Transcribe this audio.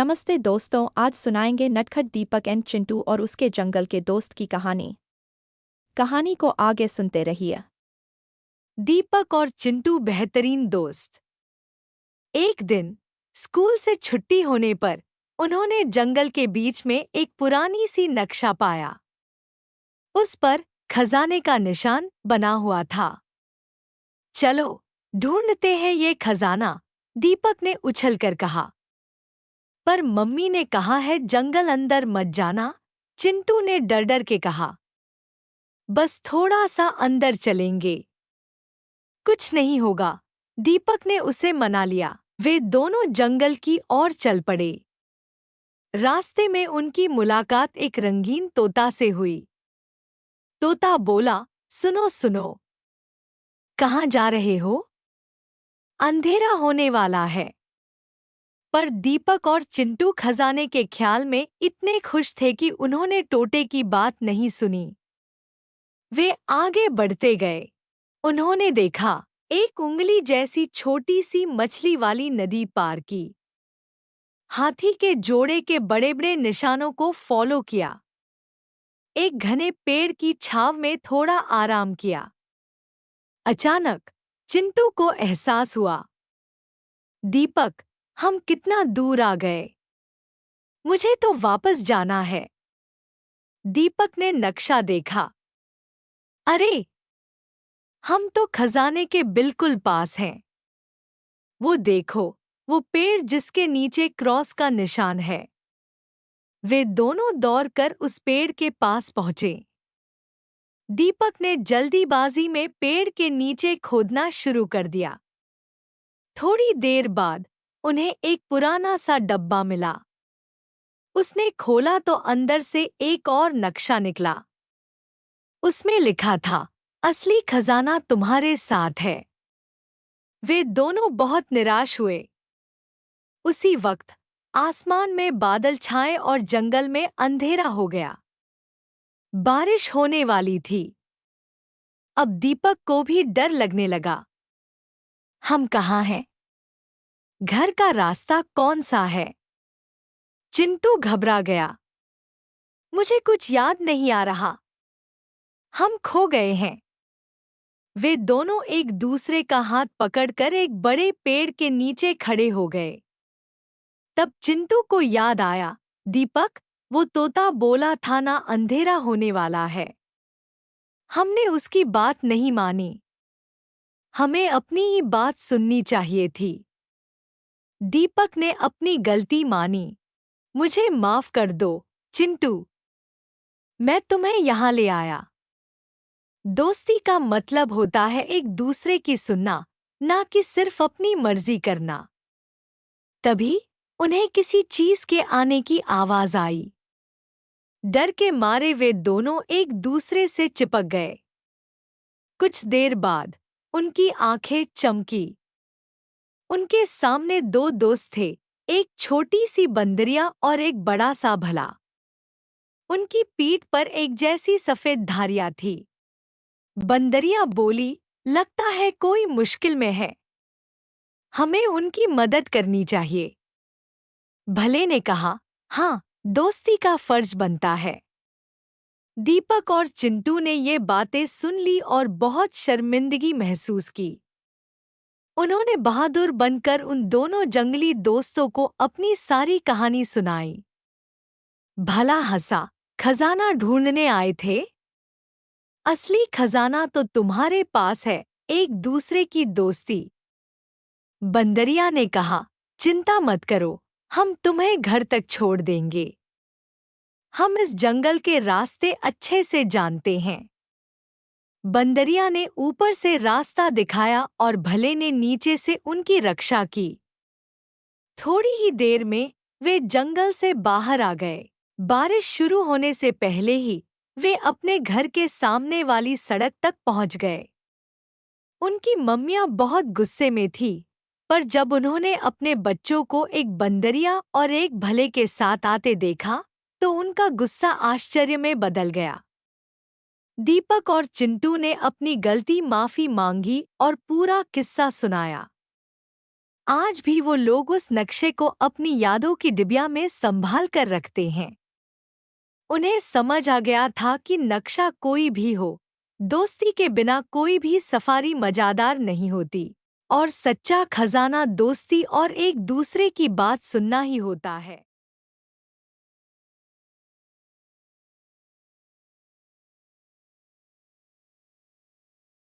नमस्ते दोस्तों, आज सुनाएंगे नटखट दीपक एंड चिंटू और उसके जंगल के दोस्त की कहानी। कहानी को आगे सुनते रहिए। दीपक और चिंटू बेहतरीन दोस्त। एक दिन स्कूल से छुट्टी होने पर उन्होंने जंगल के बीच में एक पुरानी सी नक्शा पाया। उस पर खजाने का निशान बना हुआ था। चलो ढूंढते हैं ये खजाना, दीपक ने उछलकर कहा। पर मम्मी ने कहा है जंगल अंदर मत जाना, चिंटू ने डर डर के कहा। बस थोड़ा सा अंदर चलेंगे, कुछ नहीं होगा, दीपक ने उसे मना लिया। वे दोनों जंगल की ओर चल पड़े। रास्ते में उनकी मुलाकात एक रंगीन तोता से हुई। तोता बोला, सुनो सुनो, कहाँ जा रहे हो? अंधेरा होने वाला है। पर दीपक और चिंटू खजाने के ख्याल में इतने खुश थे कि उन्होंने तोते की बात नहीं सुनी। वे आगे बढ़ते गए। उन्होंने देखा एक उंगली जैसी छोटी सी मछली वाली नदी पार की। हाथी के जोड़े के बड़े बड़े निशानों को फॉलो किया। एक घने पेड़ की छांव में थोड़ा आराम किया। अचानक चिंटू को एहसास हुआ, दीपक, हम कितना दूर आ गए, मुझे तो वापस जाना है। दीपक ने नक्शा देखा। अरे, हम तो खजाने के बिल्कुल पास हैं। वो देखो, वो पेड़ जिसके नीचे क्रॉस का निशान है। वे दोनों दौड़कर उस पेड़ के पास पहुंचे। दीपक ने जल्दीबाजी में पेड़ के नीचे खोदना शुरू कर दिया। थोड़ी देर बाद उन्हें एक पुराना सा डब्बा मिला। उसने खोला तो अंदर से एक और नक्शा निकला। उसमें लिखा था, असली खजाना तुम्हारे साथ है। वे दोनों बहुत निराश हुए। उसी वक्त आसमान में बादल छाए और जंगल में अंधेरा हो गया। बारिश होने वाली थी। अब दीपक को भी डर लगने लगा। हम कहाँ हैं? घर का रास्ता कौन सा है? चिंटू घबरा गया। मुझे कुछ याद नहीं आ रहा। हम खो गए हैं। वे दोनों एक दूसरे का हाथ पकड़कर एक बड़े पेड़ के नीचे खड़े हो गए। तब चिंटू को याद आया, दीपक, वो तोता बोला था ना अंधेरा होने वाला है। हमने उसकी बात नहीं मानी। हमें अपनी ही बात सुननी चाहिए थी। दीपक ने अपनी गलती मानी। मुझे माफ कर दो, चिंटू। मैं तुम्हें यहाँ ले आया। दोस्ती का मतलब होता है एक दूसरे की सुनना, ना कि सिर्फ अपनी मर्जी करना। तभी उन्हें किसी चीज के आने की आवाज आई। डर के मारे वे दोनों एक दूसरे से चिपक गए। कुछ देर बाद उनकी आंखें चमकी। उनके सामने दो दोस्त थे, एक छोटी सी बंदरिया और एक बड़ा सा भला। उनकी पीठ पर एक जैसी सफेद धारियां थी। बंदरिया बोली, लगता है कोई मुश्किल में है, हमें उनकी मदद करनी चाहिए। भले ने कहा, हाँ, दोस्ती का फर्ज बनता है। दीपक और चिंटू ने ये बातें सुन ली और बहुत शर्मिंदगी महसूस की। उन्होंने बहादुर बनकर उन दोनों जंगली दोस्तों को अपनी सारी कहानी सुनाई। भला हंसा, खजाना ढूंढने आए थे? असली खजाना तो तुम्हारे पास है, एक दूसरे की दोस्ती। बंदरिया ने कहा, चिंता मत करो, हम तुम्हें घर तक छोड़ देंगे। हम इस जंगल के रास्ते अच्छे से जानते हैं। बंदरिया ने ऊपर से रास्ता दिखाया और भले ने नीचे से उनकी रक्षा की। थोड़ी ही देर में वे जंगल से बाहर आ गए। बारिश शुरू होने से पहले ही वे अपने घर के सामने वाली सड़क तक पहुंच गए। उनकी मम्मियां बहुत गुस्से में थी, पर जब उन्होंने अपने बच्चों को एक बंदरिया और एक भले के साथ आते देखा, तो उनका गुस्सा आश्चर्य में बदल गया। दीपक और चिंटू ने अपनी गलती माफी मांगी और पूरा किस्सा सुनाया। आज भी वो लोग उस नक्शे को अपनी यादों की डिबिया में संभाल कर रखते हैं। उन्हें समझ आ गया था कि नक्शा कोई भी हो, दोस्ती के बिना कोई भी सफारी मज़ेदार नहीं होती और सच्चा खजाना दोस्ती और एक दूसरे की बात सुनना ही होता है।